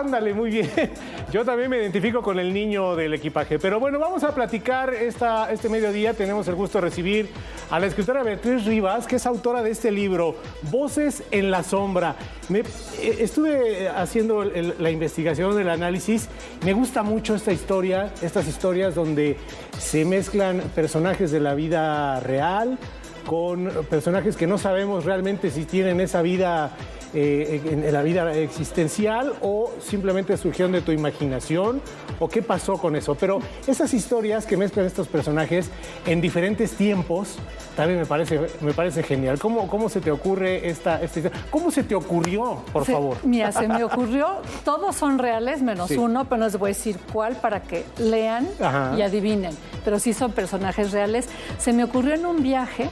Ándale, muy bien. Yo también me identifico con el niño del equipaje. Pero bueno, vamos a platicar este mediodía. Tenemos el gusto de recibir a la escritora Beatriz Rivas, que es autora de este libro, Voces en la Sombra. Estuve haciendo la investigación, el análisis. Me gusta mucho esta historia, estas historias donde se mezclan personajes de la vida real con personajes que no sabemos realmente si tienen esa vida en la vida existencial o simplemente surgieron de tu imaginación o qué pasó con eso. Pero esas historias que mezclan estos personajes en diferentes tiempos también me parece genial. ¿Cómo se te ocurre esta historia? ¿Cómo se te ocurrió, por favor? Mira, se me ocurrió, todos son reales menos uno, pero no les voy a decir cuál para que lean y adivinen. Pero sí son personajes reales. Se me ocurrió en un viaje.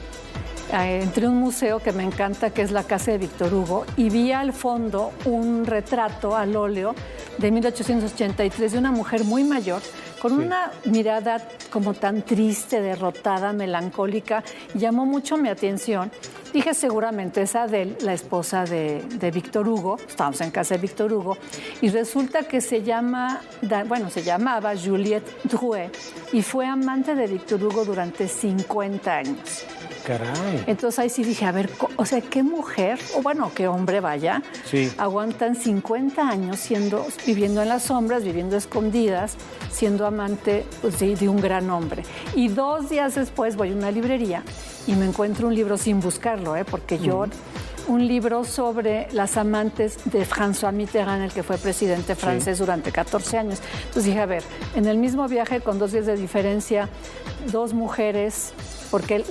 Entré a un museo que me encanta, que es la Casa de Víctor Hugo, y vi al fondo un retrato al óleo de 1883 de una mujer muy mayor, con una mirada como tan triste, derrotada, melancólica. Llamó mucho mi atención. Dije, seguramente es Adele, la esposa de Víctor Hugo. Estamos en casa de Víctor Hugo. Y resulta que se llamaba Juliette Drouet y fue amante de Víctor Hugo durante 50 años. Caray. Entonces ahí sí dije, a ver, o sea, ¿qué mujer, o bueno, qué hombre vaya, aguantan 50 años viviendo en las sombras, viviendo escondidas, siendo amante pues, de un gran hombre? Y 2 días después voy a una librería y me encuentro un libro sin buscarlo, porque un libro sobre las amantes de François Mitterrand, el que fue presidente francés durante 14 años. Entonces dije, a ver, en el mismo viaje, con 2 días de diferencia, 2 mujeres, porque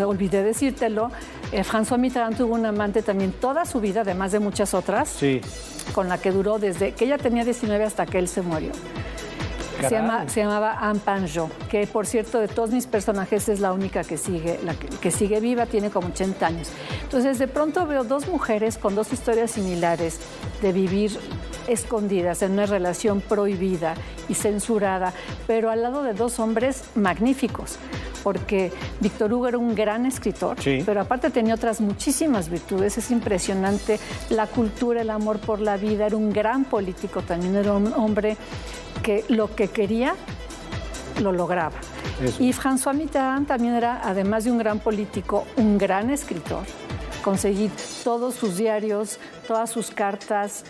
olvidé decírtelo, François Mitterrand tuvo una amante también toda su vida, además de muchas otras, con la que duró desde que ella tenía 19 hasta que él se murió. Se llamaba Anne Panjot, que por cierto de todos mis personajes es la única que sigue viva, tiene como 80 años. Entonces de pronto veo 2 mujeres con 2 historias similares de vivir escondidas en una relación prohibida y censurada, pero al lado de 2 hombres magníficos, porque Víctor Hugo era un gran escritor, pero aparte tenía otras muchísimas virtudes. Es impresionante la cultura, el amor por la vida, era un gran político también, era un hombre que lo que quería lo lograba. Eso. Y François Mitterrand también era, además de un gran político, un gran escritor. Conseguí todos sus diarios, todas sus cartas,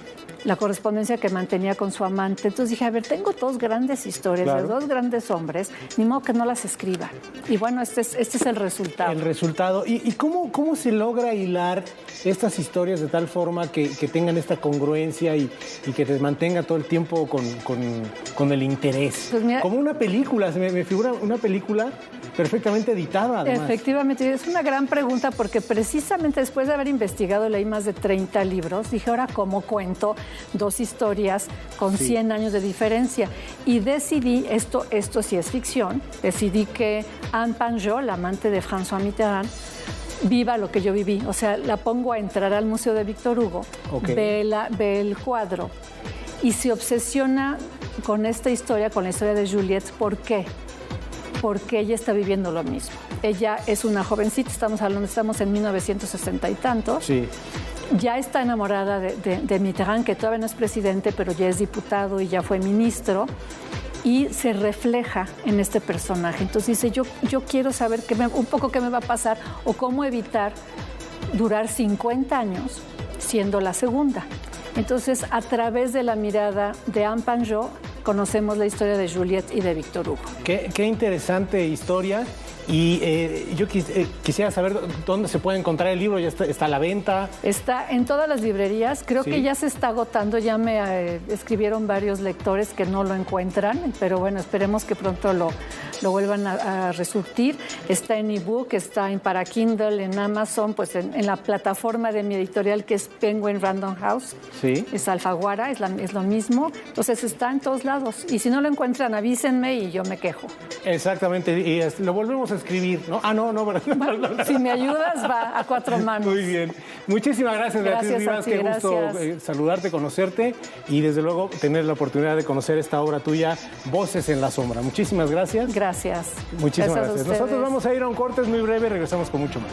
la correspondencia que mantenía con su amante. Entonces dije, a ver, tengo 2 grandes historias de 2 grandes hombres, ni modo que no las escriba. Y bueno, este es el resultado. El resultado. ¿Y cómo se logra hilar estas historias de tal forma que tengan esta congruencia y que te mantenga todo el tiempo con el interés? Pues mira, como una película, me figura una película perfectamente editada, además. Efectivamente, es una gran pregunta porque precisamente después de haber investigado, leí más de 30 libros, dije, ahora, ¿cómo cuento 2 historias con 100 años de diferencia? Y decidí, esto sí es ficción, decidí que Anne Panjot, la amante de François Mitterrand, viva lo que yo viví. O sea, la pongo a entrar al Museo de Víctor Hugo, ve el cuadro y se obsesiona con esta historia, con la historia de Juliette. ¿Por qué? Porque ella está viviendo lo mismo. Ella es una jovencita, estamos en 1960 y tantos. Ya está enamorada de Mitterrand, que todavía no es presidente, pero ya es diputado y ya fue ministro, y se refleja en este personaje. Entonces dice, yo quiero saber un poco qué me va a pasar o cómo evitar durar 50 años siendo la segunda. Entonces, a través de la mirada de Anne Panjot, conocemos la historia de Juliette y de Víctor Hugo. Qué interesante historia. Y yo quisiera saber dónde se puede encontrar el libro. ¿Ya está a la venta? Está en todas las librerías. Creo que ya se está agotando. Ya me escribieron varios lectores que no lo encuentran. Pero bueno, esperemos que pronto lo vuelvan a resurtir. Está en ebook, está para Kindle, en Amazon, pues en la plataforma de mi editorial, que es Penguin Random House. Es Alfaguara, es lo mismo. Entonces está en todos lados. Y si no lo encuentran, avísenme y yo me quejo. Exactamente. Y lo volvemos a escribir, ¿no? No, ¿verdad? Bueno, si me ayudas, va a 4 manos. Muy bien. Muchísimas gracias, Beatriz Rivas. Qué gusto saludarte, conocerte y desde luego tener la oportunidad de conocer esta obra tuya, Voces en la Sombra. Muchísimas gracias. Gracias. Muchísimas gracias. Nosotros vamos a ir a un corte muy breve, regresamos con mucho más.